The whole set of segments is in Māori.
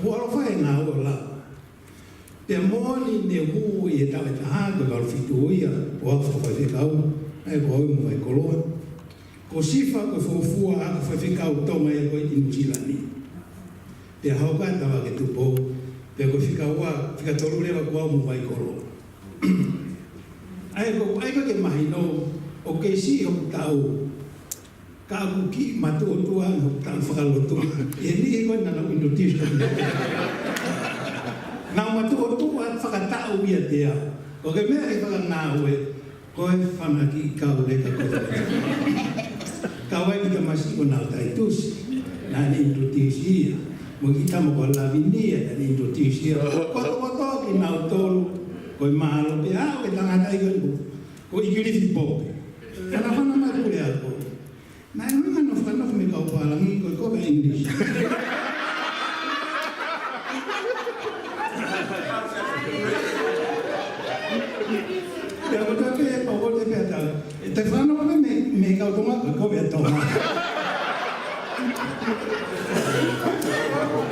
Wala whae ngā o la. Te mōni ne hū I e tawe taha ko karu fitu ia o hawha whaiwhekau ai ko hau mwai koloa. Ko sifa ko whofua a ko whaiwhekau tonga ia ko I New Zealand. Te hauka tawa ke tupo pe ko whikaua whikatoru lewa ko hau mwai koloa. Ai ko ke mahi no o ke si o tau ka ki matu tua no tan whakalotu. E ni ko na no notice. Na matu tua whakatau ia tea. Ko ke mea I whakanau e ko e whanaki kau reka ko. Kau ai ki ka masi ko nau tai tusi. Na ni notice ia. Mo ki tamo ko lavinia na ni notice ia. Ko ki nau tolu. Ko I mahalo pe au e tangata I ko ikirifi pope. Kana whana mai kure ako. Na e hunga no whanau me kau pālangi ko I kobe English. Pea ko tape e pao te pea tau. E te whanau me kau tonga ko kobe tonga.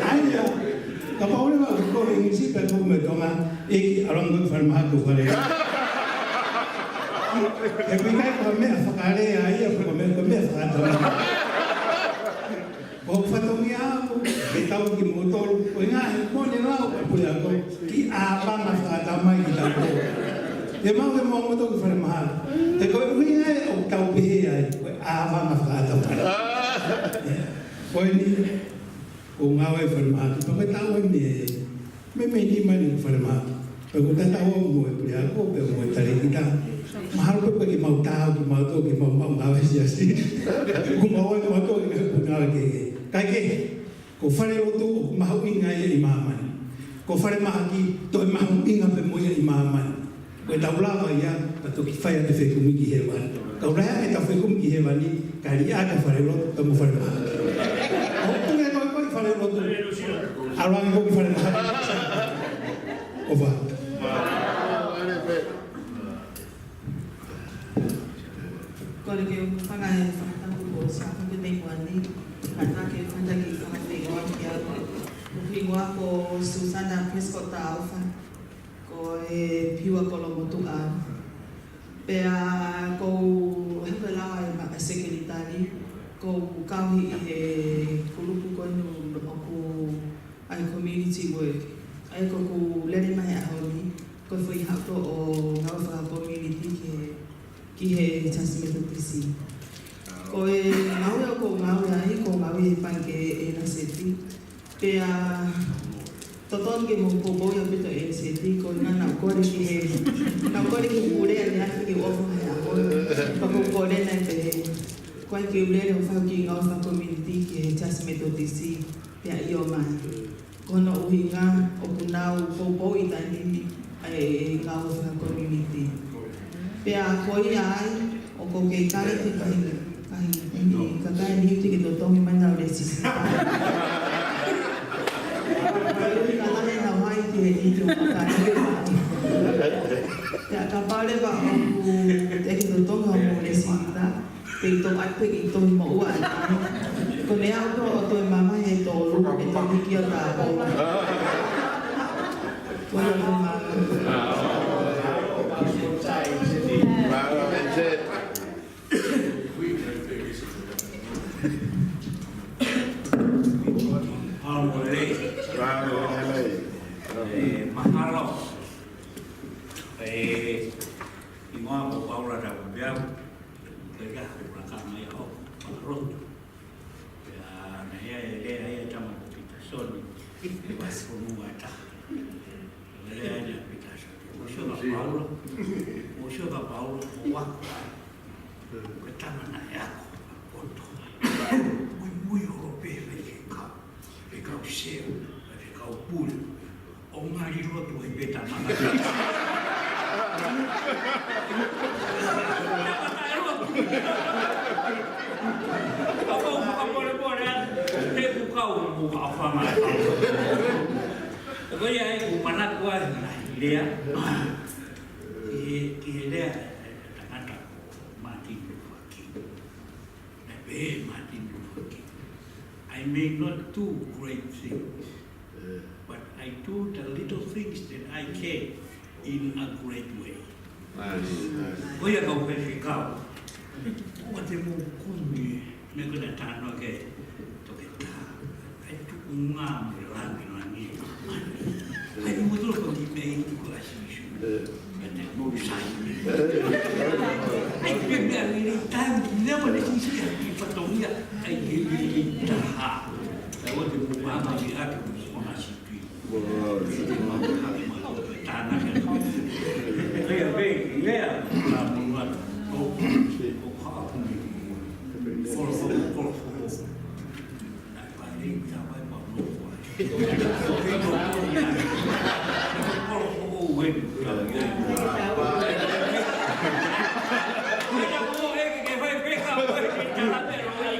Aia, ka pao lewa ko kobe English pea kobe tonga. Eki arongo whanamaha ko whare. E pingai ko mea whakarea ia ko mea whakatonga. Ko whatongi aku, e tau ki motoru, ko ngā he kone lau ka pui ako, ki āpanga whakatamai ki tau ko. E mau e mau motoru ki wharamahara. Te koe ui ngai o tau pehe ai, ko āpanga whakatamai. Koe ni, ko ngā wai wharamahara, pa koe tau e me ni mani ki wharamahara. Pa ko tatau o mo e pui ako, pe mo e tare ki tau. Mahal ko ki mau tau ki mau to ki mau ngawe siasi. Ku mau ki mau to ki ngawe ke. Kai ke ko fare lotu mau inga I mamani. Ko fare mahaki to mau inga pe mo I mamani. Ko ta ulava ia pa to ki fai te fe kumi ki hewan. Ka ura e ta fe kumi ki hewani ka ri aka fare lotu ka mo fare mahaki. O ne ko fare lotu. Arwang ko ki fare mahaki. Ova. Kore ke whangai whakatangu ko sa whakatei wani, kata ke whanaki whakatei wani ki ako. Kuhingoa ko Susana Prescott Alpha, ko e piwa kolomotu a. Pea ko hewelawa e maka sekelitari, ko kawi I e kulupu konu aku ai community work. Ai ko ku lere mai a honi, ko fui hako o ngawa whaka community ki he Tasmeta Tisi. Ko e ngawe o ko ngawe ai, ko ngawe e panke e na seti. Pea toton ke mo ko boyo pito e seti, ko na kore ki he, na kore ki ure a leaki ki ofo hai a kore. Pa ko kore na te, koe ki ure o whau ki ngawe wha community ki he Tasmeta Tisi, pea I o mai. Kono uhi ngā o punau ko bo I tanini e ngawe wha community. Pea koi ai, o ko ke kare te ka kai ni te ke to tongi mai nau resi sita. Kai ui ka lane nau hai te he ni te o ka kai. Pea ka pare wa o ku te ke to tonga o resi sita, pe I tong atu ki tongi mo ua ai. Ko ne au to o toi mama he to lu, e to hiki o ta o. Ko le mama. Mahalo ingoa ko paula da biau tega ko ka mai ho roto ya na ya chama pita soni basi mu ata ya pita soni o shoga paulo wa ko tama na ya ko to muy europeo e ka o seu e ka o pulo o ngari roto e beta mama. Apa te bukau buka apa mana. Ko ya e manat ko dia. Ki dia tanata mati fakki. Na be mati fakki. I make not two great things. But I do the little things that I can in a great way. Oi a kau pesi kau. O te mo kumi me kena tano ke to ke ta. Ai tu ngam le lan no ani. Ai mo tu ko di me ku asi. Ate mo sai. Ai ke me ali tan never le kisi ki patongia ai ke ta ha. Ai o te mo mama di atu mo asi tu. Tanah ke. Lea bem, lea lá no lado. O papo força. Vai nem já vai para o novo. O ele. Que vai pegar o que já lá pero aí.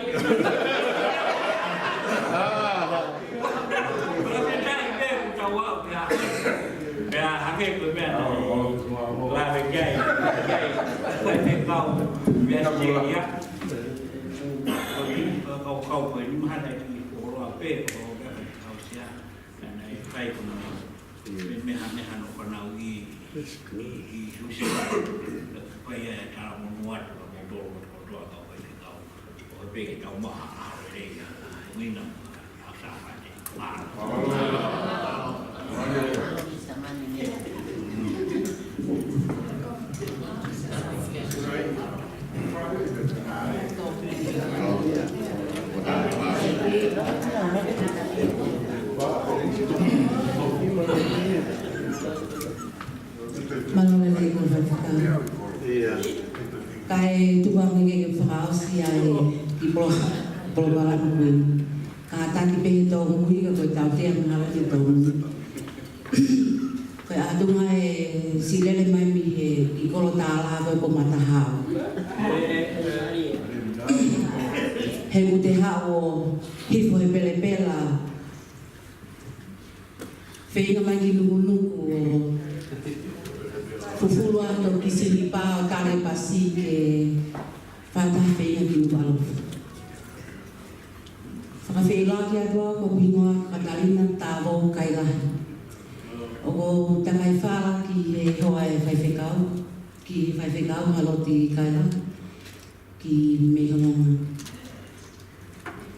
Para tentar ver o cavalo ya. Hakik tu kan. Lah gay. Phải thêm câu về gì á. Câu phải nhưng mà đây thì của lo pe của cái câu xia. Này phải của nó. Mình hàn con nào gì sushi. Phải trả một muat một đô câu phải câu. Ở bên cái câu mà đây nguyên năm sao phải Malolele ko vertikal. Kai tuang ngege frau si ai di balan kuin. Kata di pe to ngui ka ko tau te ngala di to. Kai atu ngai silele mai mi he i kolo tala ko mata ha. He mute ha o hifo he pele pela. Feina mai ki lungu Fufulu atau kisi lipa tare pasi ke fata feia di balo. Faka feila ki adwa ko bingoa Catalina tavo kaila. O tangai fala ki he hoa e fai fekau haloti kaila ki me hononga.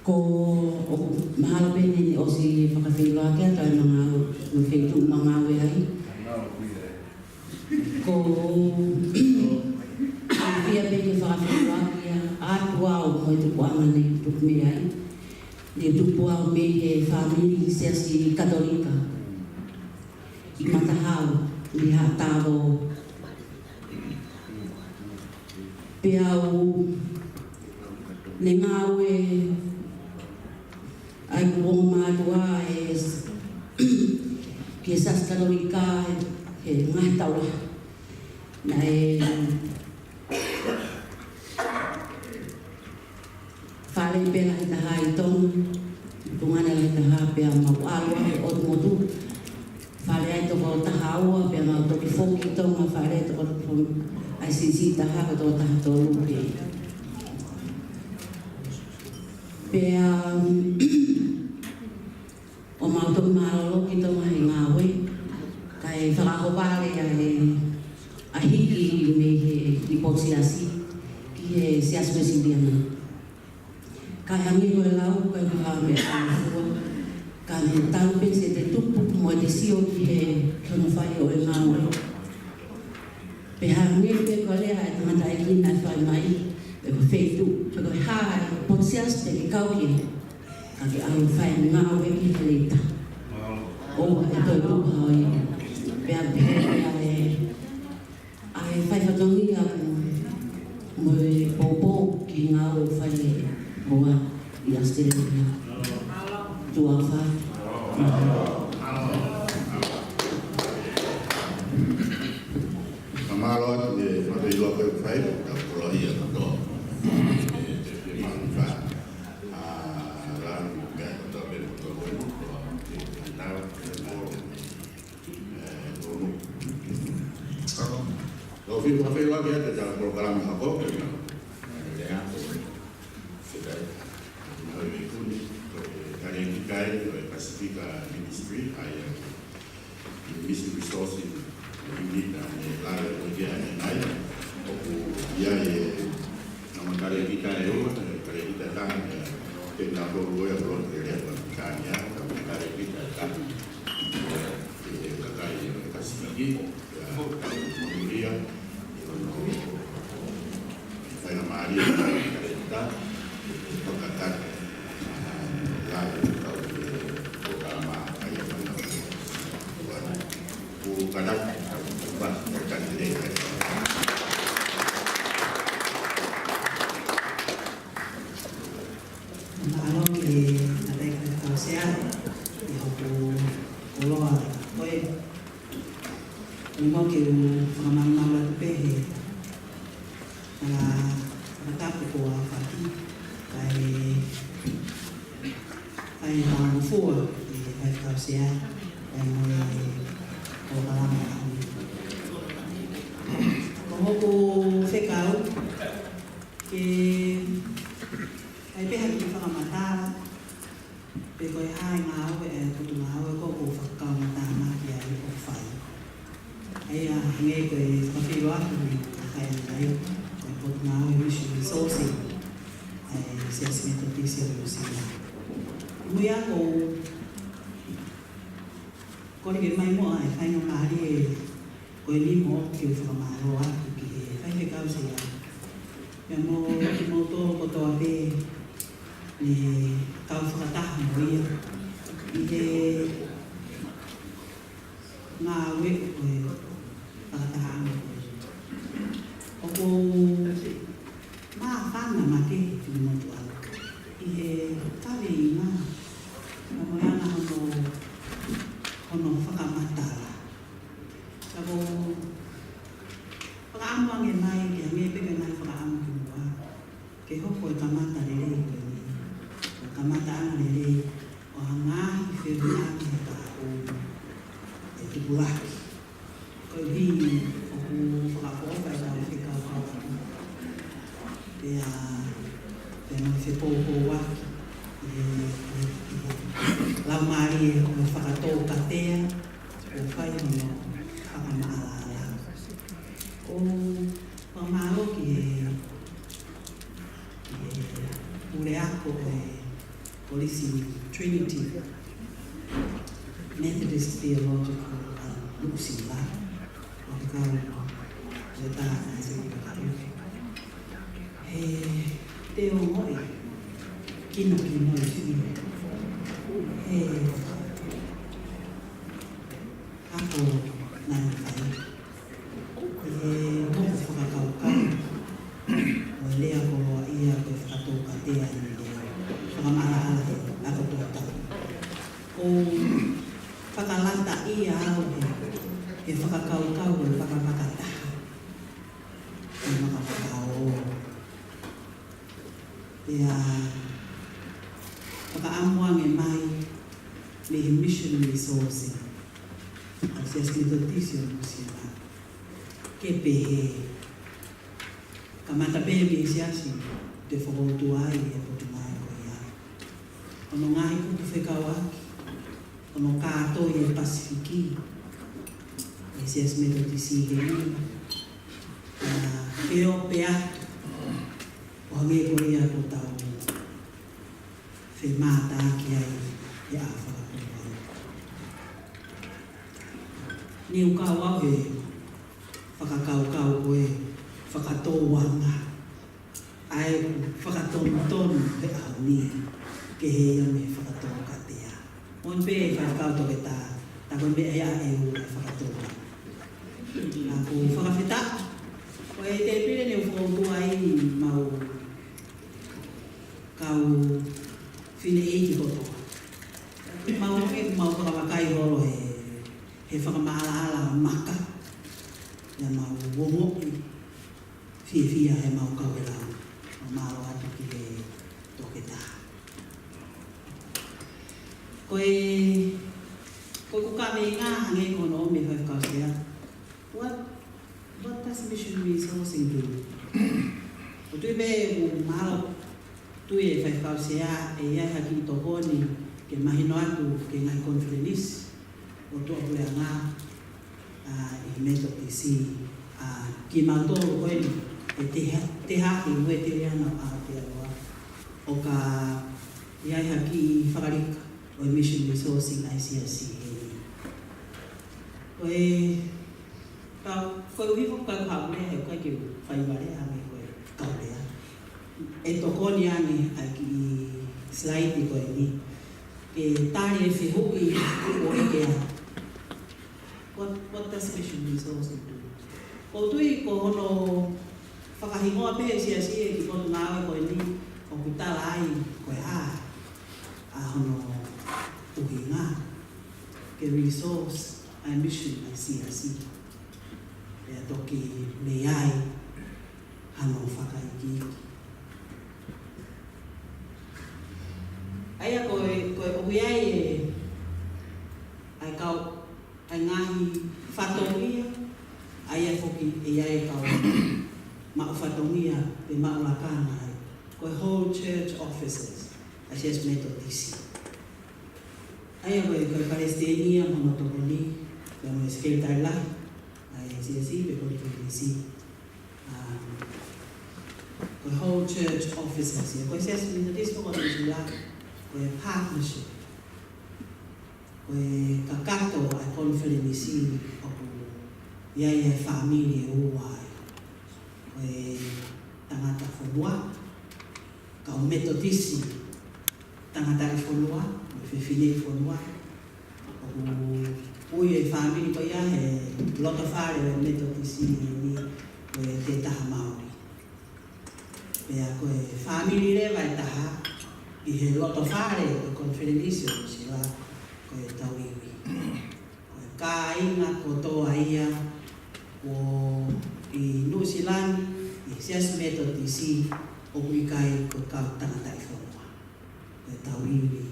Ko o mahala pene ni osi faka feila ki atau mangau no feitu mangau e ai. Ko ia bege whakawhia atua o koe tupu amane tupu me ai. Ne tupu au me he whamiri seasi katolika. I matahau, i hatawo. Pe au ne ngawe ai kuongo mātua e ki esas katolika he ngai taura. Nai fale pela hita hai tong tungana hita ha pe mau alwa o motu fale ai to ko tahaua pe mau to ki foki tong fale to ko ai sisi taha ko to taha to lupe pe o mau to malo ki to mai ngawe kai whakaho pare ai ahiki me he hiposiasi ki he sias brasiliana. Kai hangi ko lau kai ha me fu ka me tau pense te tupu mo te sio ki he kono fai o e ngawe. Pe hangi pe ko le ai tanga tai ki na fai mai pe ko feitu pe ko ha posias te ki kau ki ka ki au fai ngawe ki te o e to tu hai pe a ai fai fatongi aku mo popo ki ngau fai boa i Australia tu afa Amalo de fai lo que fai da poloia do de manfa a la ga do be to Lo vi fai lo que é da programa Japão que é Pacifica Ministry ai mission resources unit na la ko dia nai o ia na kare kita kare kita ta ke na ko ya ko ya ka ya kare kita ta kai kasigi ya fai na maria kare kita pagkakat la programa ayah mana kadang pas akan jadi Malo que ada que sea y o oye no que forman mal el peje para tapo ko afati ai ang fua ai ka sea ai mo o kalama como ko fekao que ai pe haki whaka matara pe koe hai ngā awe e kutu ngā awe ko ko whakakau matara maki ai o whai ai a nge koe whakawhiru atu ni a kai anai koe kutu ngā awe mission resourcing ai assessment of this year usina mui a ko kore ke mai mo ai whai ngā mahari e koe ni mo ki o whakamaro atu ki e whai he kau se a me mo ki mo tō ko toa pe ni kau whakataha mo ia i he ngā we koe whakataha mo o ko maa whana ma te ki mo tu ala i he kawe i ngā o mo iana hono whakamatara ka ko whakaamuang e mai ki a me peke mai whakaamu ki mua ke hoko e kamata re rei koe ni kamata ana le le o ngahi whewinaki he ka o e tupuraki. Koe hini o ku whakapoka e tau whikau kau atu. Te mo whepōpō waki lau maari e o whakatō katea o whai hono whakamaala. O whamaro ki ure ako e Polisi Trinity Methodist Theological Lusila o te kau le tā e se kakaru he te o moi kino ki moi sui he ako nai whai he moko whakakaukau o lea ko ia koe whakatō katea ni whakamarahala he ako tōtau. O whakalata ia au he whakakaukau e whakapakataha. E makapakao. Ia whakaamuang e mai me he mission resourcing. Au se asmito tisio kusina. Ke pehe. Kamata pehe me siasi te whakautu ai e potumai ko ia. Ono ngai kutu whekau aki. Ono kātou e Pasifiki. E se asmito tisi he ni. Peo pe atu. O hange ko ia ko tau. Whe māta aki ai e a whakapurua. Ni ukau au he whakakau koe whakatō wanga. Ai whakatonu he au ni ke he ia me whakatō katea. Mon pe e whakakau toke tā, tā koe me ea e u e whakatō wanga. Nā ko whakawhita, ko e te pire ne whakautu ai mau kau whine eiti koto. Mau whakamakai horo he whakamaala maka. Ia mau wongopi fia he mau kau e lau. Mālo atu ki he toke tā. Koe kuka me ngā hange kono me whaikau sea. What does mission resourcing do? O tui me o mālo tui e whaikau sea e iai haki to honi ke mahino atu ke ngai konferenisi. ki mātou koe e te haki ue te reana a te aroa. O ka iai haki i whakarika o Mission Resourcing ICRC. Koe uhipo kai kaulea he koe ki whaiwarea me koe kaulea. E tokoni ane ai ki slide i koe ni. E tāre e whihuki o ekea. What does Mission Resourcing do? Ko tui ko hono whakahingoa pe si e ki kono ngāwe koe ni o kutala ai koe a hono uhi ngā ke resource a mission ai si e toki me ai hano whakaiki. Aia koe uhi ai ai kau ai ngahi whatongia aia foki e ai kau ma'u whatongia pe ma'u lakana ai koe whole church officers a sias metodisi. Aia koe Palestinian mono tokoni pe mo skeitai lai ai siasi pe koe tokisi koe whole church officers koe sias metodisi koe tokisi koe partnership koe kakato ai konferenisi oku iai e familie uai koe tangata whanua ka o metodisi tangata i whanua me whiwhine i whanua oku ui e familie koe ia he loto whare o metodisi ni koe te taha Māori pea koe familie rewa e taha i he loto whare o konferenisi o sila koe tauiwi. Koe ka inga ko toa ia o i New Zealand i sias metodisi o kuikai ko kau tangata i whanua. Koe tauiwi.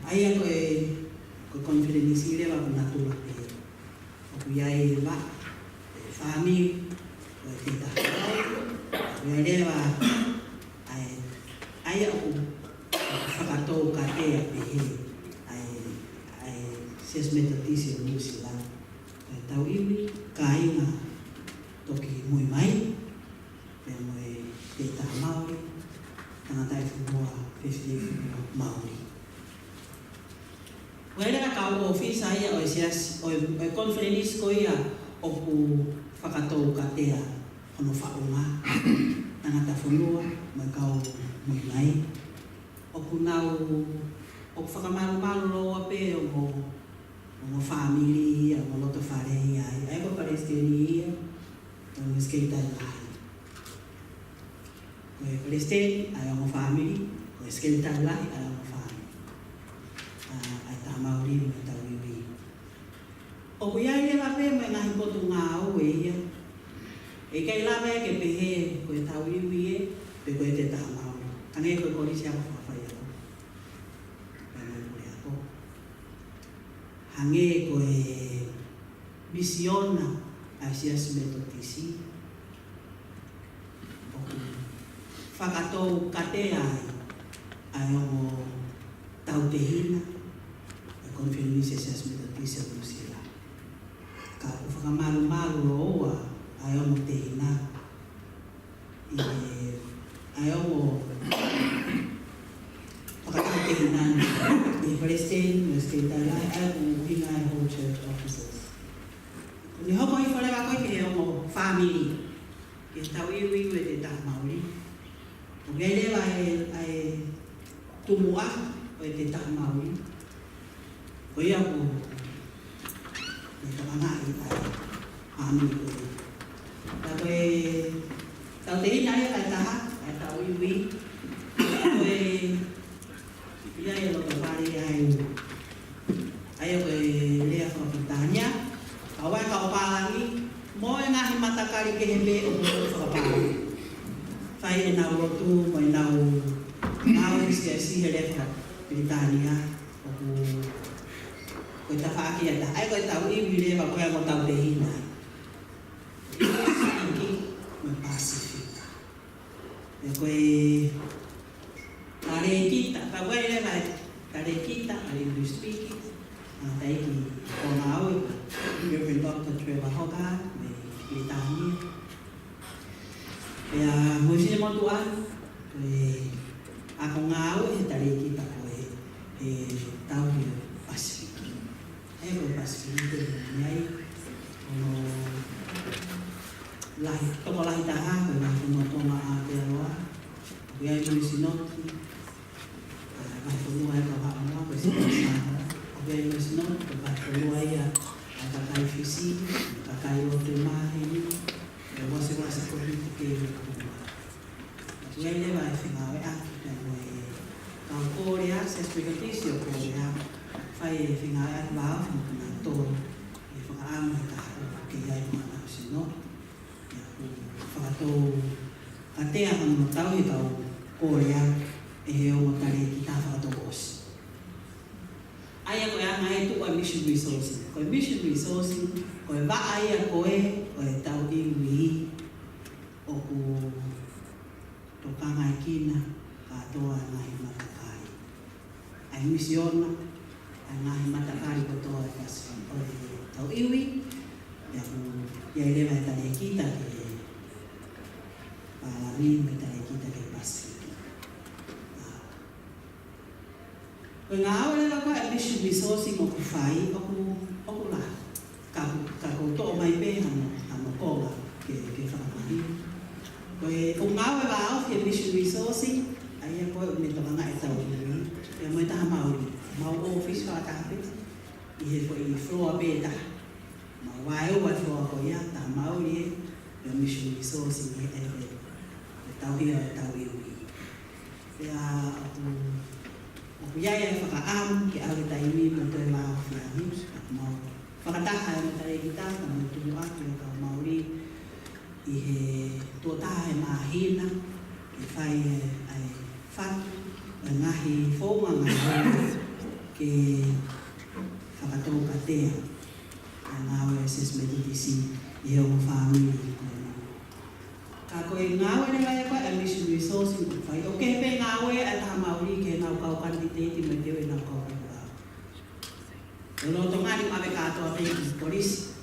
Aia koe konferenisi rewa ko natura pe o kuiai wa whami koe te taha. Koe rewa aia o whakatou ka tea pe he sias metodisi o New Zealand. Koe tauiwi ka inga toki mui mai pe moe te taha Māori tangata i whanua 50 Māori. Koe rewa ka o ofisa ia o sias o konferenisi ko ia o ku whakatou ka tea hono whaunga tangata whanua mai kau mui mai o ku nau o whakamaru loa pe o mo family o mo loto whare ai ko Palestini ia o mo skeitai lai koe Palestini ai o mo family o skeitai lai ai o mo family ai taha Māori me tauiwi o ku iai lewa pe me ngahi kotu ngā au e ia e kai lawe ke pehe koe tauiwi e pe koe te taha Māori kange koe polisi ako whawhai ako hange koe misiona ai sias metodisi o whakatou katea ai o tautehina e konferenisi sias metodisi o Nusila ka whakamaru loa ai o tehina ai o whakatou tehina i Palestine, o skeitai ai o hinga e whole church officers. Ni hoko i wharewa koe ke o mo family, ke tauiwi e te taha Māori. O gai lewa e tumua o e te taha Māori. Ko ia ko e tamanga i ai family koe. Ta koe tau te ina e kai taha, e tauiwi. Koe ia e loto whare ai koe lea whakatania. Kawai kau pālangi, mo e ngahi matakari ke he me o mo whakapālangi. Whai e nau rotu, mo e nau isi he lefa Britania, o koe ta whaaki ata. Ai koe tau iwi lewa koe mo tau te hina. Iki, mo Pacific. E koe tare kita, ka koe lewa tare kita, are English speaking. Taiki o ngā au, Reverend Dr. Trevor Hogarth, me Britania, Pea mo fine mo tua ako ngau e tare kita ko e tau Pacific. E ko Pacific nei ono lahi tomo lahi taha ko na tomo toma a te roa. Ia i mo sinoti. Mai ko mua e ka ha ko se sa. Ia i mo sinoti ko ba ko mua ia a ka kai fisi, ka kai o te mahi. E wase ko ke ia le vai finga e aki te moe kau kōrea, se spiritisio kōrea, whai e finga e wāo, finga tō, e whakaama e taha ke iai mana sino. Ia ku whakatō a tea hano tau i kau kōrea e he o tare ki tā whakatō osi. Aia koe anga e tuku a mission resourcing. Koe mission resourcing, koe waa aia koe, koe tau iwi o ku tokanga e kina katoa ngahi matakai. Ai misiona, ai ngahi matakai kotoa e Pacific. O tau iwi, ia lewa e tale kita ke Palari, me tale kita ke Pacific. Koe ngā aurela koe a mission resourcing o ku whai, o ku la. Ka koutoa mai pe hano konga ke whakamahi. Koe o ngāwe wāo ki mission resourcing, ai a koe me toka ngā e tau iwi. Ia moe taha mauri, mau office whakapit, i he koe i floor pēta. Mau wāe ua floor koe ia, taha mauri e mission resourcing e tau hia e tau iwi. Ia o iai e whakaamu ki awe taimi mo toi wāo whiani, mau whakataha e mo tare ki tāta, mo tunu atu e kau mauri, i he tōtaha e mahina, i whai ai whatu, e ngahi whonga ngahi ke whakatō katea, e ngāwe assessment DTC, i he o whāmini. Ka koe ngāwe ne lai koe a mission resourcing ku whai, o ke pe ngāwe a taha mauri ke nau kau kandidati me teo e nau kau kau. E loto ngāni mawe kātoa te ki polisi.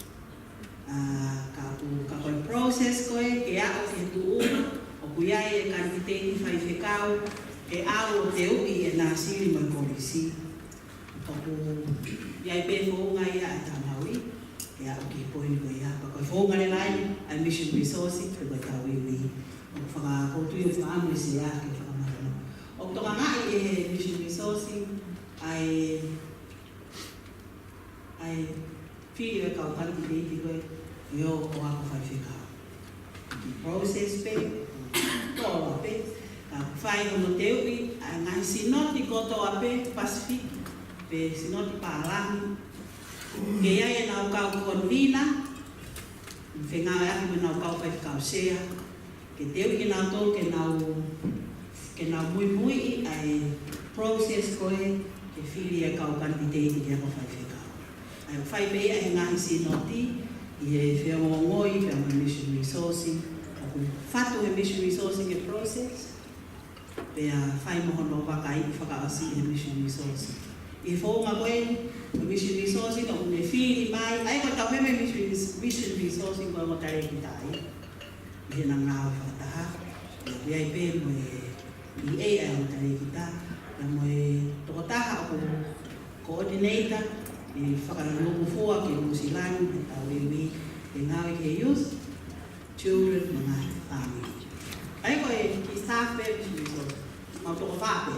Ka koe process koe, ke ao ke tuuma, o kuiai e kandidati whai whekau, ke ao o te ui e nā siri mai polisi. O ku iai pe whonga ia a taha mauri, ke ao ke poini koe ia. Ka koe whonga le lai, a mission resourcing, ke koe tau iwi. O whakakotui o whaamuri se ia ke whakamahana. O toka ngai e mission resourcing, ai whiri e kau kandidati koe, e o ako whai whekau. Ki process pe, tōra pe, ka whai hono te ui, a ngai sinoti kotoa pe, Pacific, pe sinoti Pālangi, ke ia e nau kau konvina, whengā e ahi me nau kau whai whekau sea, ke te ui ke nau tō, ke nau mui ai process koe, ke whiri e kau kandidati ke ako whai whekau. Ai whai pe ia e ngahi sinoti, i e wheongongoi, wheonga mission resourcing, aku whatu he mission resourcing e process, pea whai mohono wakai i whakaasi e mission resourcing. I whonga koe, mission resourcing, o ne whiri mai, ai ko tau heme mission resourcing koe mo tare ki tai. I he nang ngāwe whakataha, i ai pe mo i e au tare ki ta, mo e tokotaha o coordinator, i whakaranoku fua ke Musilani, e tau iwi, e ngāwe ke youth, children, mga family. Ai koe ki staff pe, mau toko whape.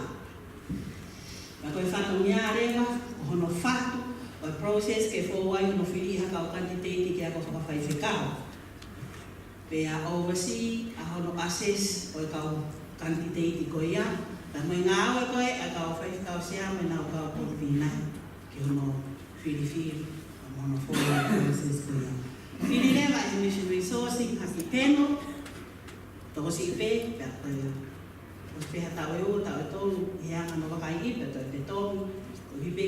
Ka koe whatu ngā rewa, o hono whatu, o process ke fōwai hono whiri haka o kandidati ke ako whakawhai whekau. Pea oversee, a hono assess, o kau kandidati ko ia, ta mai ngāwe koe, a kau whai whekau sea, me nau kau konvina, ke hono whiri, a hono fōwai process ko ia. Whiri rewa e mission resourcing, haki peno, toko si pe, pea koe, os peha tau e o, tau e tolu, he anga no wakai ipe, tau e tolu, o hipe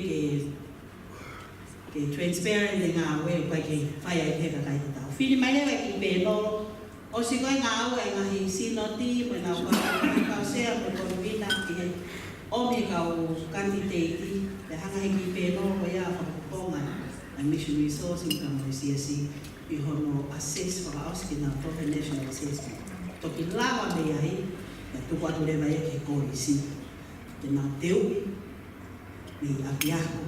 ke transparent e ngā ue, koe ke whai ai peka kai te tau. Whiri mai rewa ki pe nolo, o si koe ngā ue e ngahi sinoti, mo nau kau sea, mo konvina, ki he omi kau kandidati, te hanga he ki pe nolo, koe ia whakakonga, a mission resourcing ka mo CSC, i hono assess whaka auski nā proper national assessment. toki lava me ai, e tuku atu le vai ke korisi. Te nau teu, mi apiako,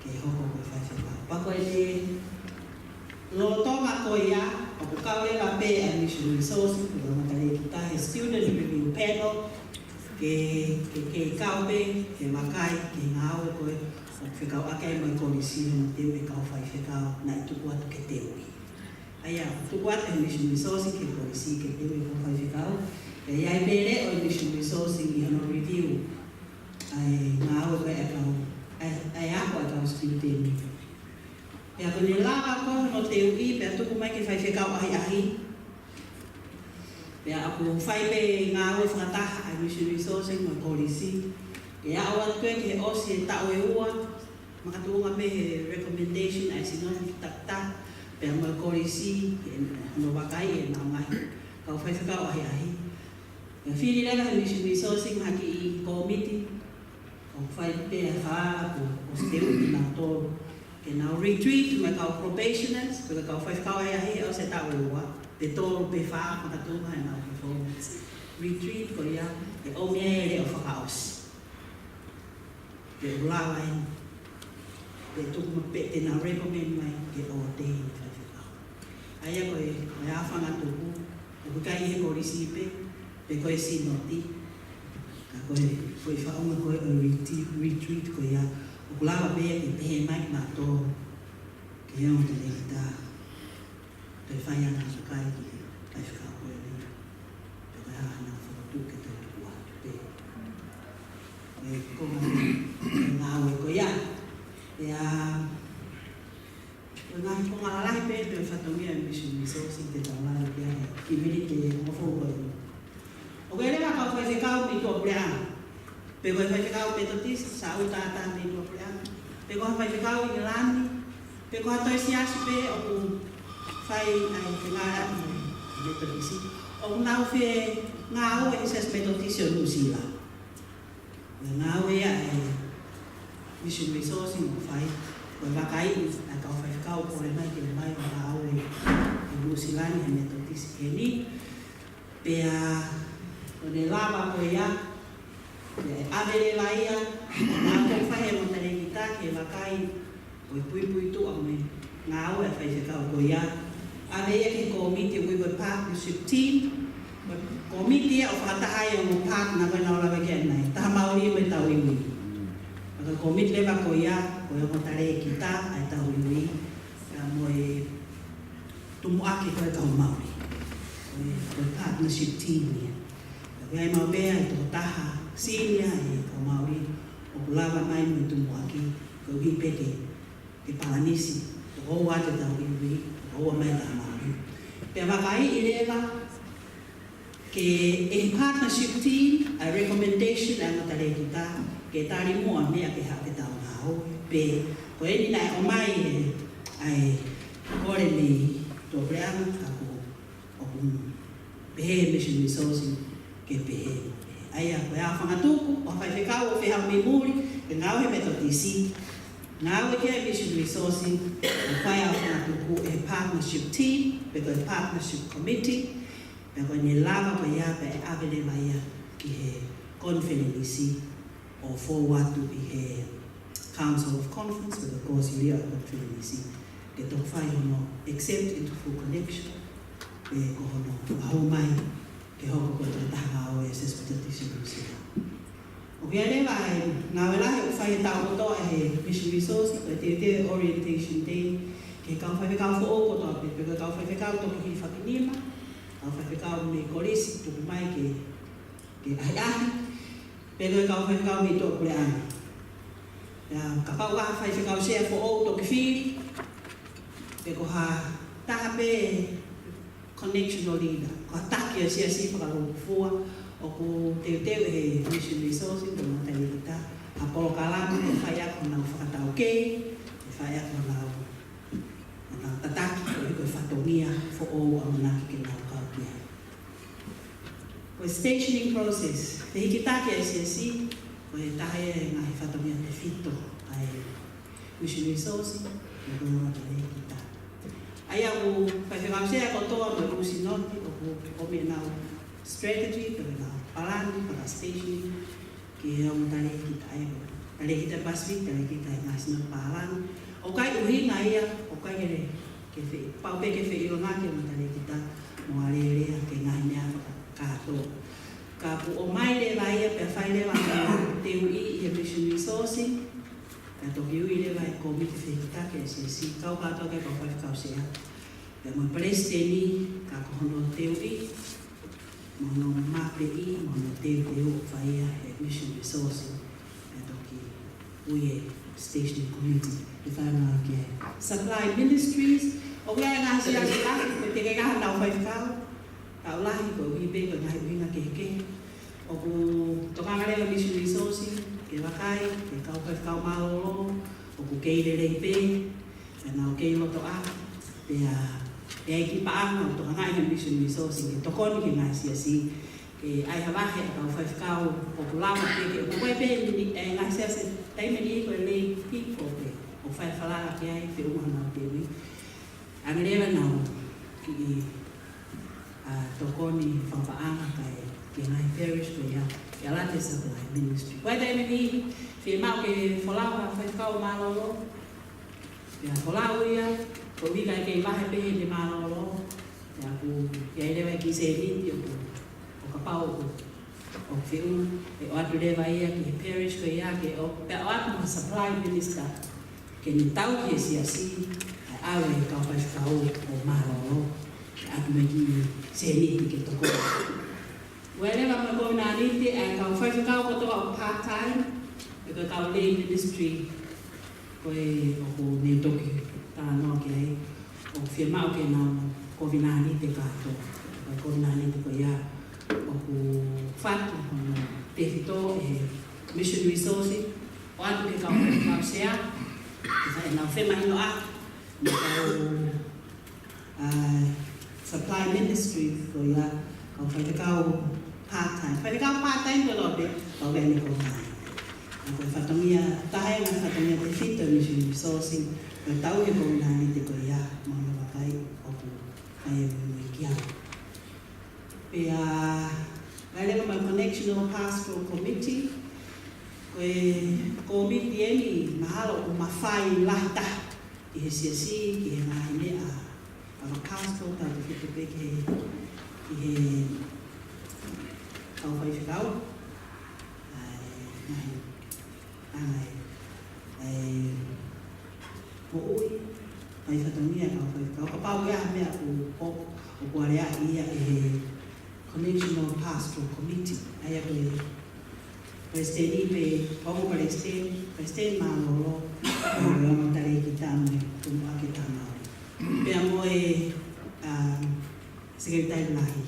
ke hoko koe whaiwhekau. Pako e te lo tonga ko ia, o ku kaure la pe a Mission Resources, ko la makare ki tahe Student Review Panel, ke kaupe, ke makai, ke ngāwe koe, o whekau ake mai korisi, no teu e kau whaiwhekau, na i tuku atu ke teu i. Aia, tuku atu e Mission Resources, ke korisi, ke teu e kau whaiwhekau, e iai pere o Mission Resources i hano review, ai ngāwe koe e kau, ai ako e kau student. E ako ni lava ko no te ui, pe atuku mai ke whaiwhekau ahi. Pe ako whai pe ngāwe whakataha ai Mission Resources mo korisi. E a awan koe ke osi e tau e ua, makatuunga me he recommendation ai sinoni ki takta, pe a mo korisi, no wakai e nao ngahi, kau whaiwhekau ahi. E whiri lega he Mission Resources haki i komiti, o whai pe a whaa o steu ki nao tōru. Ke nau retreat me kau probationers, pe kau whaiwhekau ahi o se tau e ua, te tōru pe whaa, makatunga e nau performance. Retreat ko ia, e o mea e reo whakaosi. Pe ulawa e, pe tuku ma pe te nau recommend mai, ke o te hei whaiwhekau. Aia koe, koe awhanga tuku, o kai he korisi pe koe sinoti. Ka koe whaonga koe o retreat ko ia, o kulawa bea ke pehe mai nā tō ke heo te lehi tā. Te whaiana sakai ki kai whakao koe ni. Te kai hahana whakatū ke tō tuku atu pe. E konga me ngāwe ko ia. E a... Koe ngāhi konga alahi pe te whatongia Mission Resources te taulai pia ki mini ke ngofo koe. O koe rewa kau whaiwhekau mi tō pureana. Pe koe whaiwhekau pe totis, sa au tātā me tō pureana. Pe koe whaiwhekau i Lani. Pe koe hatoi si asu pe o ku whai ai te ngāra me totisi. O ku nau whe ngā au e isas me totisi o Nusila. Ngā au e a e Mission Resources mo whai. Koe wakai a kau whaiwhekau kore mai ke mai o ngā au e Nusilani e me totisi ke ni. Pe a o ne lava koe ia. Avere laia, nā kong whahe mo tane ki tā ke wakai o i pui tu a me ngā au e whaiwhekau ko ia. Avea ke komiti o i partnership team, komiti o whakatahai o mo partner koe nau lawa ke anai, taha mauri mo i tau iwi. Maka komiti lewa ko ia, ko ia mo tare ki tā ai tau iwi, mo e tumu ake koe kau mauri. Ko i partnership team ia. Koe ai mau bea i tō taha, Sinia e kau mauri, o kulawa mai mo tumu aki, ko hi peke, ke palanisi, o hoa te tau iwi, o hoa mai tā mauri. Pea wakai i rewa, ke e partnership team, a recommendation a matare ki tā, ke tāri mua mea ke hake tau ngā hoi, pe ko e nina e o mai e, ai, kore me tō breana, ako, o pehe Mission Resources, ke pehe. Aia, koe a whangatuku, o whaiwhekau o whehau me muri, ke ngāwe me totisi. Ngāwe ke Mission Resources, o whai a whangatuku e partnership team, pe koe partnership committee, pe koe ne lava koe ia pe e awele mai ia ki he konwhenenisi o whōwatu i he Council of Conference, pe koe kōsi ria konwhenenisi, ke tō whai hono accept into full connection, pe ko hono ahau mai, ke hoko ko te taha o e sespatati Nusila. O kia rewa e ngā welahe o whai e tau koto e he Mission Resources, o te orientation day, ke kau whaiwhekau fo o koto ape, pe kau whaiwhekau toki hi whakinima, kau whaiwhekau me korisi, tuku mai ke ahi, pe kau whaiwhekau me tō kure ana. Ka pau kaha whaiwhekau sea fo o toki whiri, pe ko ha taha pe connection o leader. Ko ataki a sia si whakarongo fua, o ko teo he Mission Resources, ko matari ki tā. A polo kalama, ko whai ako nau whakatau kei, ko whai ako nau tataki, ko i koe whatongia, fo o a manaki ke nau kaukia. Ko stationing process, te hiki tāki a sia si, ko e tahe e ngahi whatongia te whito, ai Mission Resources, ko matari ki tā. Ai au whaiwhekau sea ko toa mo usi noti o me nau strategy, pagka palani, pagka stationing, kaya ang tali kita ay tali kita Pacific, tali kita ay national palani. Okay, uhi nga iya, okay kaya kefe, paupe kefe iyo nga kaya tali kita mga lele kaya nga niya kato. Kapu o mai le vai pe fai le vai TUI e mission resourcing. Kato kiu ile vai komite fe kita ke si kau kato ke kau fai kau sia. Ya mo presteni ka ko no TUI. Mo no MAPI, mo no TUI fai e mission resourcing. Kato ki uye station community. If I'm not ke supply ministries. O ga nga sia la te ke ga na fai kau. Tao lahi ko ibe ko ngai winga keke o ku toka ngale mission resourcing ke wakai ke kau malo o ku ke le pe na o ke lo to a pe ki pa ang to ngai mission resourcing ke to kon ke ngai si ke ai ha ba he kau o ku la ke ku pe ni ngai sia se tai me ni ko le ki ko pe o fai fala ke ai fe uma na pe ni angle na ki tokoni whapaanga kai ngai parish ko ia late supply ministry. Wai dai meni fi mau ke folawa fai kau malolo. Ya folawa ia ko vi kai ke vahe pe de malolo. Ya ku ia ile vai ki se ni o ka pau o fiu e o atu le vai ia ki parish ko ia ke o pe o atu supply minister ke ni tau ki si awe ka fai kau o malolo. Aku bagi seni ke toko. Wherever I'm going na niti ay kau fai kau ko to part time ke kau le ministry ko e o ne toki ta no ke o firma ke na ko vinani te ka to ko vinani ko ya o ku fatu no te fito e mission resources o atu ke kau sea fa na fe mai no a supply ministry for ya kau fai kau part time ko lo de kau ben ko mai ko fatomia tahe na fatomia te fito mission resourcing ko tau ke ko na ni te ko ya mo no kai o ku ai mo kia pe gale ko connection of pastoral committee ko committee ni mahalo ko mafai lata e si ki na ni a pastoral ta te fito pe ke kau fai kau ai mo ui ai fatomia kau pau ya me o kuarea ia e connection of pastoral committee ai ko Presteni pe pau Presteni malolo o mo tare kita me tu kita na pe amo e secretary lahi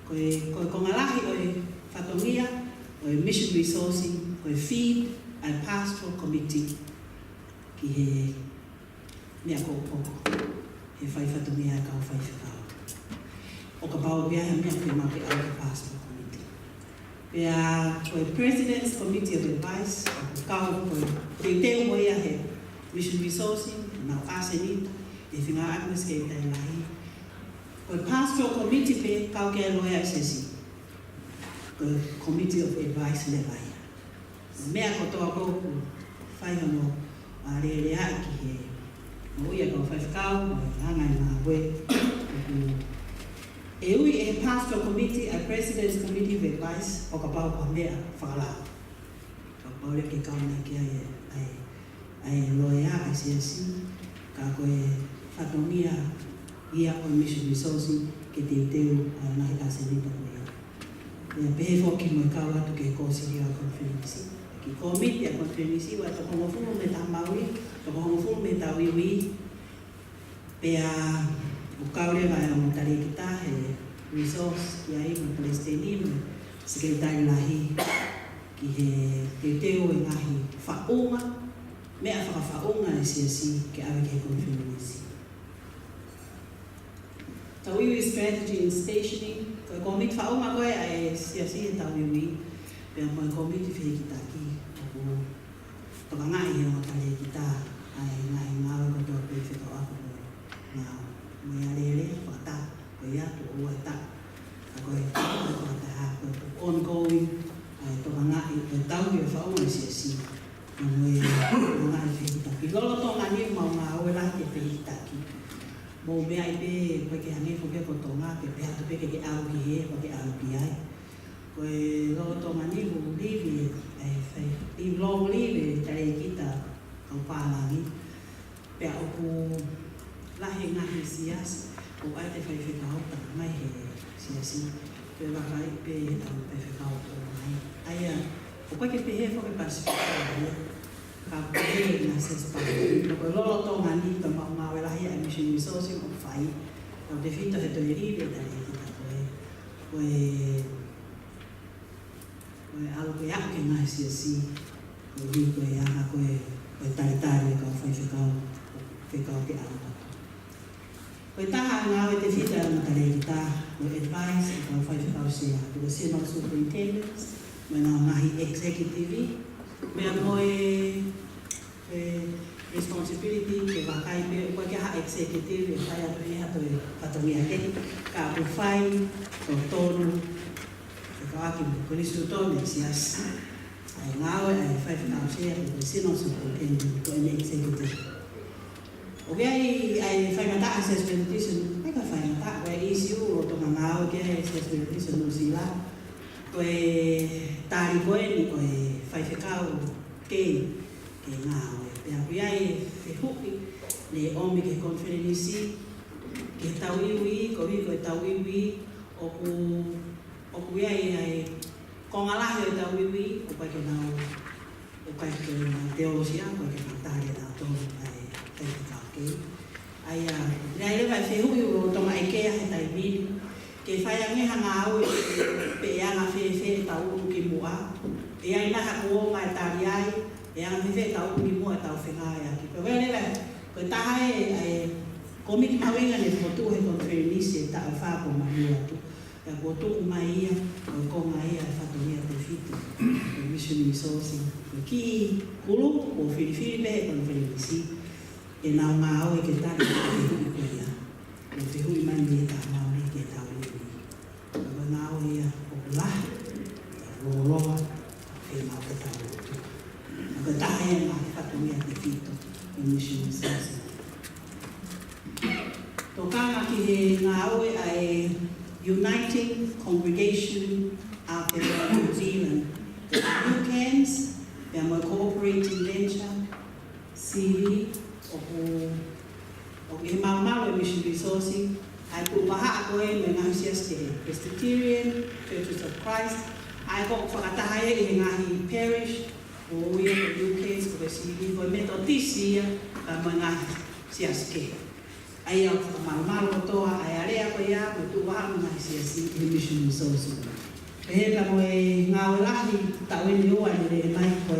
ko ngalahi o fatomia o mission resourcing o feed and pastoral committee ki he mea ko he fai fatomia ka fai fa o ka pau bia he mea ko ma pe au pastoral committee pe o president's committee of advice ka ko te mo ia he mission resourcing na asenita e finga administrator lahi o pastoral committee pe ka ke loya sesi committee of advice le vai mea ko to ko fai no ale le aki he no ia ko fai kau anga na we e ui e pastoral committee a president's committee of advice o ka pau pa mea fala ka pau le ke kau na ke ai loya asi ka ko e fatomia ia o mission resourcing ke te teu na ka se ni pa e pe foki mo ka wa to ke ko si dia conference ki komite a conference wa to ko fu me ta maui to ko fu me ta wi pe a o ka le va mo tari kita he resource ki ai mo Presteni secretary lahi ki he te teo e ngahi fa uma me a fa uma si ke ave ke conference tawi strategy in stationing ko komit fa uma ko ai si tawi pe mo komit fe kita ki ko to ngai yo tale kita ai ngai ngau ko to pe fe ko ako na mo ya le ko ta ko ya to o ta ko ngani mau ngau la ke pe taki. Mo me ai pe ko ke hange ko ke ko tonga pe pe hatu pe ke au ki ko ke au pi ai. Ko lo to ngani mo li vi ai fai. I lo li vi tare kita ko pa la ni. Pe o ku la he ngani sias o ai te fai fai kau ta mai he siasi. Pe va kai pe au pe fai kau to mai. Ai o ko ke pe he fo ke pasifika. Kapag nasa Spain, lolo to ngani to mga walahi ay mission resource yung fai. Ang defito ito yung dali kita ko algo ko yak nga si ko di ko ya ko tay ko fai fikaw ti algo. Ko ta nga defito ang dali kita ko advice ko fai fikaw siya ko sino superintendents mga executive me responsibility ke bakai me ko ke ha executive e fai ato patomia ke ka bu fai to tono ke ka ki ko ni suto ne sias ai ngawe ai fai na share ko sino superintendent ko ni executive oke ai fai mata assessment petition ai ka fai mata wa issue to ngawe ke assessment petition no sila ko tari ko ni ko fai fekau ke ngawe ya kuai te huki le omi ke conference ke tawiwi ko tawiwi o ku ai con ala yo tawiwi o pa ke na o pa ke na teologia ko ke matare na to ai te ke ai le vai fe huki o to mai ke ai tai bi ke fai nge hanga o pe ya na fe tau ki mua e ai na ha ko mai tari ai yang ni tau ni mo tau fenga ya ki pe le ko ta hai ko mi ma venga ni foto he conference ta fa ko ma ni tu ya ko tu mai ya ko mai ya fa to ni te fit mission resource ki kulu ko fili be conference e na ma o ke ta ni ko ya ko te hui man ni ta ma ni ke ta ni ko na o ya ko la lo e ma ko ta Katayan ang patuloy at dito yung mission resource. Tokanga ki ngawe ay Uniting Congregation after New Zealand. The UCANS, yung mga cooperating venture, CV, o imamalo mission resource, ay pumaha ako ay mga siyas ke Presbyterian, Churches of Christ, ay ko pakatahaya ngahi parish, o ia UK ko si ko metodisia ka mga siaske ai au mal to ai ale ko ya ko tu wa mga siasi mission resource e la mo ngawala ni tawen yo ai le mai ko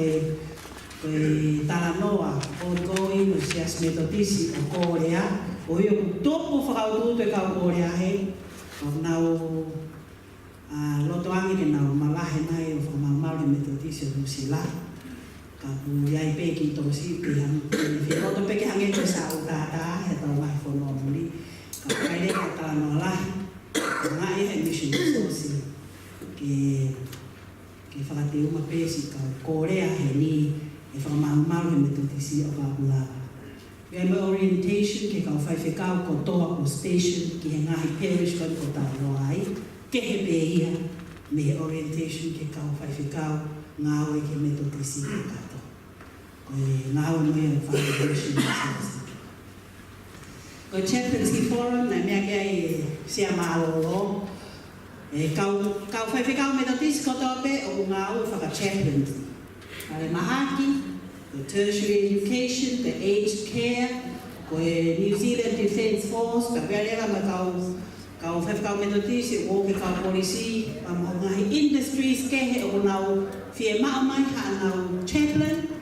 talanoa o ko i mo sias metodisi o ko rea o yo topo fa au tu ka ko rea he o nau lo to angi ke nau malahe mai o fa mal metodisi o sila kapu yai pe ki to si pe han fi to pe ki hange ko sa uta ta he to mai fo no muli ka kai le ta no la na e mission resource ke fa te uma pe si ka korea he ni e fa ma ma me to si o ka pula we have orientation ke ka fa fe ka ko to ko station ki nga hi parish ko ta no ai ke he pe ia me orientation ke ka fa fe ka nga we ke me to si ka now we have foundation ko chaplaincy forum na me ke sia malo kau fai fikau metodis ko tope o nga o fa chaplain ale mahaki the tertiary education the aged care ko New Zealand Defence Force ka vele ma kau fai fikau metodis o ke kau policy ma nga industries ke o na fie ma mai ha na chaplain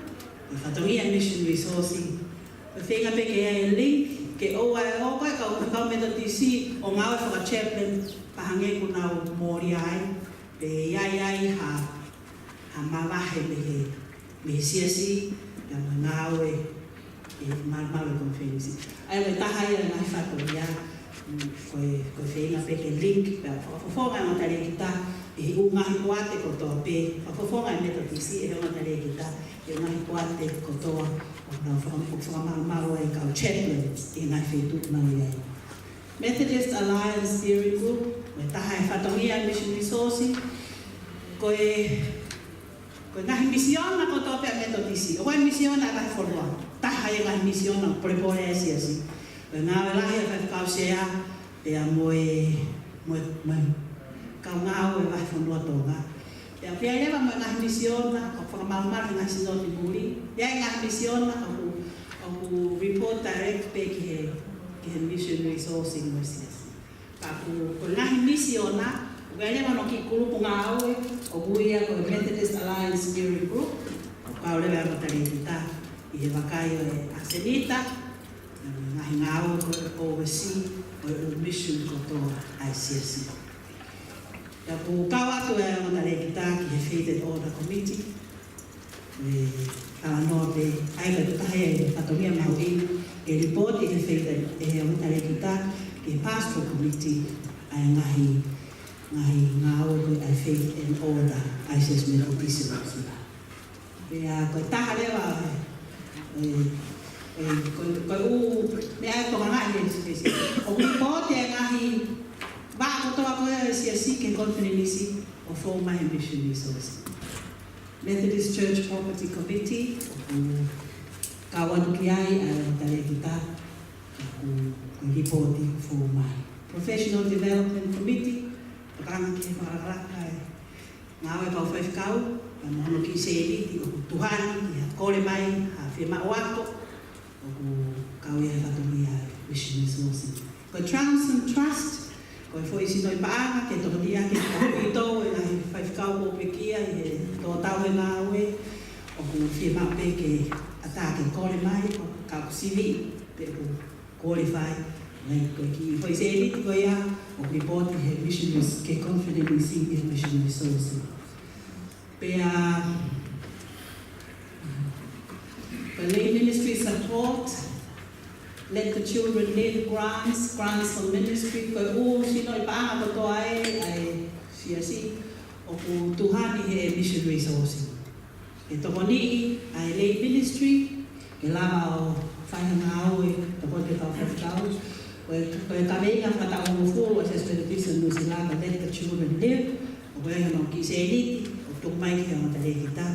Fatomia mission resource. Whenga pe ke ai link ke o ai o kai ka metodisi o ngawe fa chaplain pahange ku na mori ai pe ai ha mala he me siasi ya ngawe e mal conference. Ai le tahai na Fatomia ko whenga pe ke link pe fo nga tale kita e unga kuate ko to pe fo nga metodisi e nga tale kita e nga kuate ko to Nā whakamaro e kau chaplains e ngai whetu nau iai. Methodist Alliance Steering Group, koe taha e whatongia Mission Resources, koe ngahi misiona ko tō pia Methodisi. O koe misiona e ngahi whorua. Taha e ngahi misiona pore e siasi. Koe ngāwe lahi e whaikau sea, pia moe kau ngāwe e ngahi whorua tōnga. Pia pia lewa moe ngahi misiona, o whakamaumaru ngahi sinoti muri. Pia e ngahi misiona, o report direct pe ki he Mission Resources moe siasi. Kaku ko ngahi misiona, Gaya no ki grupo nga awe o buia ko Methodist Alliance Steering Group pa ole ba tari kita I wakaio e Asenita nga hingawe ko oversee o mission ko to ICC. Ya po kawa to e tari kita ki he Faith Order Committee e anote ai ka tahe patomia mau e report e Faith e tari kita ki Pastoral Committee ai ngahi ngāo koe ai Faith and Order ICS Methodist Sila. Pea koe taha rewa koe u me ai toka ngai e o kui pōte ngahi wā kotoa koe e siasi ke konfirmisi o Former Mission Resources. Methodist Church Property Committee ka wanu ki ai a tare kita koe hipoti Former. Professional Development Committee Ranga ki whakaraka e ngāwe kau whaifkau, ka mohono ki seeri, ki o tuhani, ki a kore mai, ha whima o ako, o ku kau ia whatongi a Mission Resources. Ko Trounsem Trust, ko e fwoi sino I paanga, ke tokonia ki o tō e nai whaifkau o pekia, e tō tau e ngāwe, o ku whima pe ke ata ke kore mai, o kau CV, pe ku qualify, ko ki fwoi seeri, ko ia, o report he missionaries ke confidence in Mission Resources. Pea lay ministry support, let the children live grants for ministry. Ko o sino I paanga ko to ai siasi o ku tuhani he Mission Resources. E tokoni ai lay ministry ke lava o whaihangao e toko te kau Koe kaweinga whatau mo fōru a sestere tisa nusilanga let the children live, o koe no ki se eliti, o tuk mai ki hama tare kita,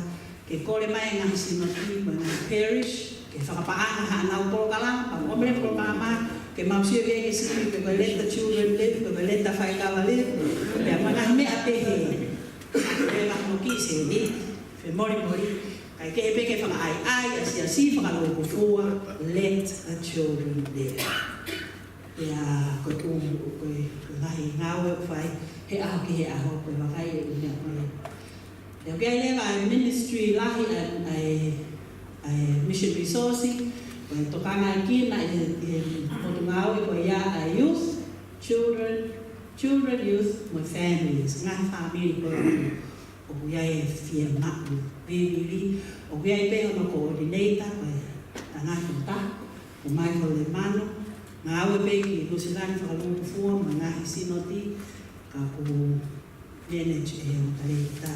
ke kore mai ngahi sinoti, koe ngahi parish, ke whakapaanga ha anau porokalang, pa omre porokama, ke mausio ke sini, ke koe let the children live, ke koe let the whaikawa live, ke a mangahi mea pehe, koe ngahi no ki se eliti, fe mori, kai ke peke whaka ai, asi whakaloko fua, let the children live. Pea koe ngahi ngāwe whai, he aho ki he aho, koe wakai e unea koe. Pea pia lewa ministry lahi ai Mission Resources, koe tokanga ki na e potu ngāwe koe ia a youth, children, youth, mo families, ngahi family koe o kuia e fia maku, baby, o kuia e peho no coordinator, koe a ngahi kuta, o Michael Le Mano, ngā awe peki lusilani whakalungu fua, ma ngahi sinoti, ka ku manage e o tare kita,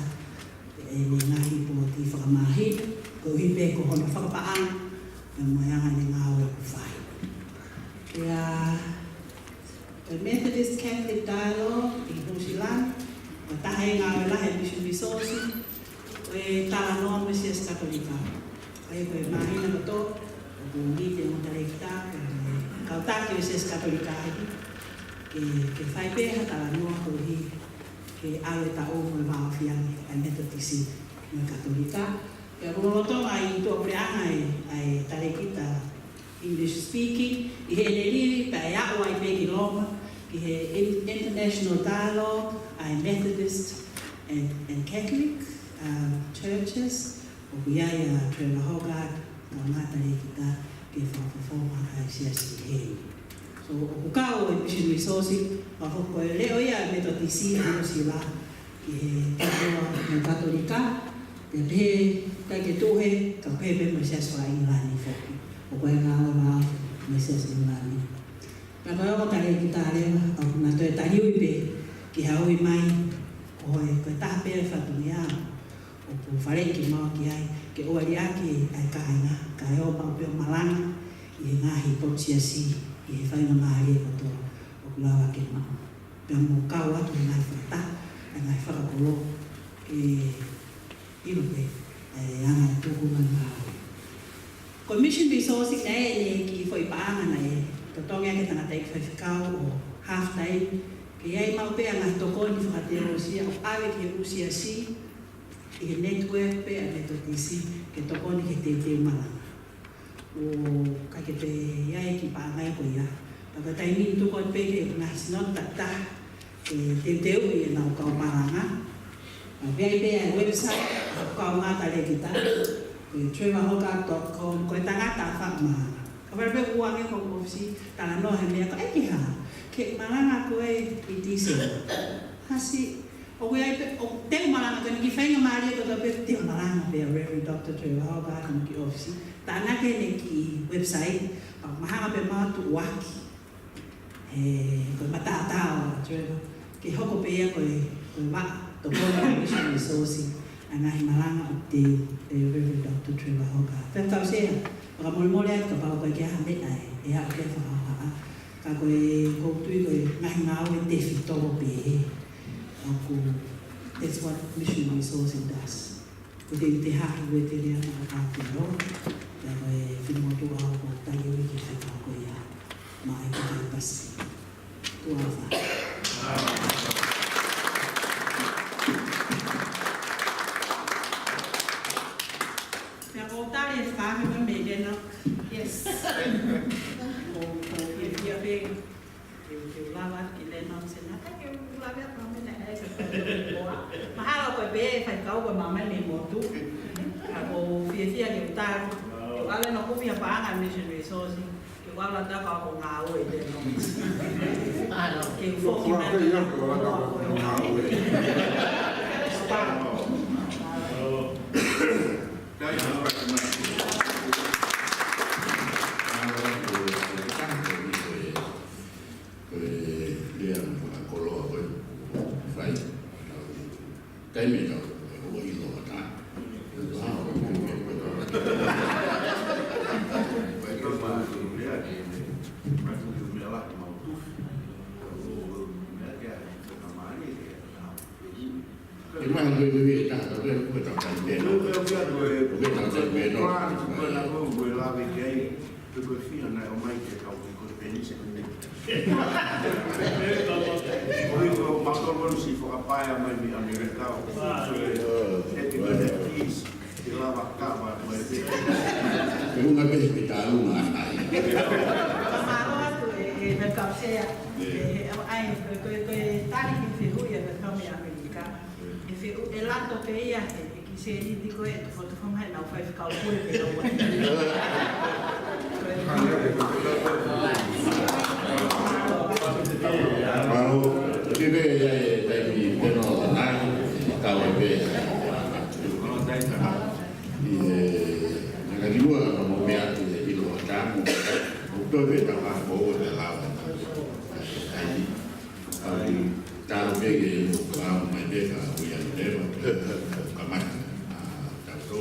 e ne ngahi po ti whakamahi, ko hipe ko hona whakapaanga, e moyanga ne ngā awe ku whai. Pea, Methodist Catholic Dialogue, I lusilani, o taha e ngā awe lahe Mission Resources, o e tala noa Mesias Katolika. Ai ko e mahina kato, o ku ngite o tare kita, kau taki o ses katolika heki, ke whai peha tala noa kohi, ke awe ta o mo wao whiangi, ai Methodisi mo katolika. Pea kuroto ai tō preanga ai tare kita English speaking, I he neriri, pea iao ai peki Roma, I he international dialogue, ai Methodist and Catholic churches, o kuiai a Trevor Hogarth, ka ngā tare kita, ke whakawhawha ai siasi hei. So, o kukao e Mission Resources, whakoko e leo ia Methodisi ano sila ki he katoa me katolika, e pehe kai ke tuhe, ka pehe me siaswa Inglani whoki. O koe ngāwa mā me siasi Inglani. Pea koe o tare ki tā rewa, o kuna toe tahiui pe ki haui mai, o koe taha pehe whatungi a, o ku whareki mau ki ai, ke o ali aki ai kainga, ka e o pau peo malanga, i e ngahi potia si, i e whainga maari e koto o kulawa ke mao. Pea mo kau atu i ngai whata, i ngai whakakolo, ke ilo pe, e anga e tuku ngai ngāwe. Ko mission resource nei e ki foi paanga nei, to tonga ke tangata i whaiwhikau o half time, ke iai mau pea ngai toko ni whakatero sia, o awe ke usia si, i he network pe a neto tisi ke tokoni ke te malanga. O kai ke pe iai ki pāngai ko ia. Taka taimi tuko pe ke ngai sinot tata ke te ui e nau kau malanga. Viai pe a website a kau ngata le kita ke trevorhogarth.com ko e tangata whakmaa. Ka wera pe uange ko ofisi tala no he mea ko eki ha ke malanga ko e i tisi. Hasi o te malanga ka ki whainga maari ko te te malanga pe a Reverend Dr. Trevor Hogarth ki ofisi. Tāna ke ne ki website mahanga pe mātu waki. Ko matatao Trevor. Ke hoko pe ia ko wa to kona mission resource anga malanga o te Reverend Dr. Trevor Hogarth. Pe tau sea ka molmole ka pa ko ke ha me ai e ha ke fa ka ko ko tui ko ngai ngau te fito pe. That's what mission resourcing does. Kung te haki with te rea na kakiro, dahil ay pinumoto ako tayo ikikita ko ya maikakabas. Tuwafa. Kaya kung tayo yung kami ng medya na, yes. Kung piyaping, yung lawat, kilenom sila, yung lawat namin na mahal ko be phải câu và mà mấy một chút cô phía phía nhiều ta kiểu qua lên nó cũng phía phá ngày mission resource kiểu qua là ta có một ngào rồi để nó kiểu phố kia cái mình đâu có ý đồ ta nhưng mà người Việt ta có biết người ta cần biết nó người ta cần biết nó người ta có người làm việc cái tôi có phi này ông mai cái cầu thì có thể sẽ không được oi ma con si fo apaia mai mi americano e ti vede peace ti lava cava mai e un hospital una ai ma lo e per causa ai que tali che figura per come america e figu e lato che ia che se dico e foto come no fai calcolo per Mau tibe ya tadi beno nai kalau be nggak juga kamu biar di luar kamu udah beta apa boleh lah tadi kalau be kalau main beta uyan deva kaman tahu